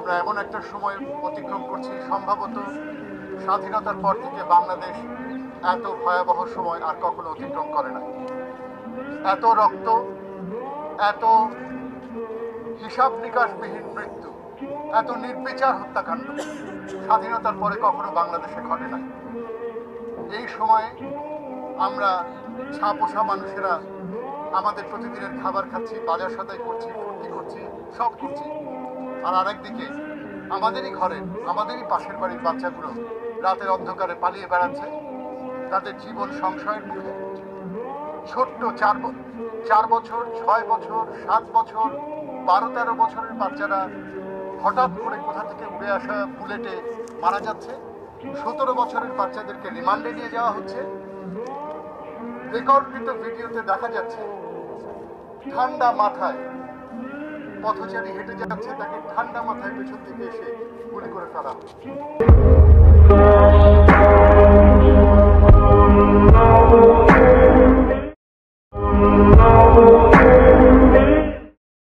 আমরা এমন একটা সময় অতিক্রম করছি, সম্ভবত স্বাধীনতার পর থেকে বাংলাদেশ এত ভয়াবহ সময় আর কখনো অতিক্রম করে না। এত রক্ত, এত হিসাব নিকাশবিহীন মৃত্যু, এত নির্বিচার হত্যাকাণ্ড স্বাধীনতার পরে কখনো বাংলাদেশে ঘটে নাই। এই সময়ে আমরা ছাপোষা মানুষেরা আমাদের প্রতিদিনের খাবার খাচ্ছি, বাজার সদাই করছি, ফুর্তি করছি, সব করছি। আর আরেকদিকে আমাদেরই ঘরের, আমাদেরই পাশের বাড়ির বাচ্চাগুলো রাতের অন্ধকারে পালিয়ে বেড়াচ্ছে তাদের জীবন সংশয়ের মুখে। ছোট্ট 4 বছর, 6 বছর, 7 বছর, 12-13 বছরের বাচ্চারা হঠাৎ করে কোথা থেকে উড়ে আসা বুলেটে মারা যাচ্ছে। 17 বছরের বাচ্চাদেরকে রিমান্ডে নিয়ে যাওয়া হচ্ছে। রেকর্ডকৃত ভিডিওতে দেখা যাচ্ছে ঠান্ডা মাথায় পথচারী হেঁটে যাচ্ছে, তাকে ঠান্ডা মাথায় পেছন থেকে এসে গুলি করে ফেলা হচ্ছে।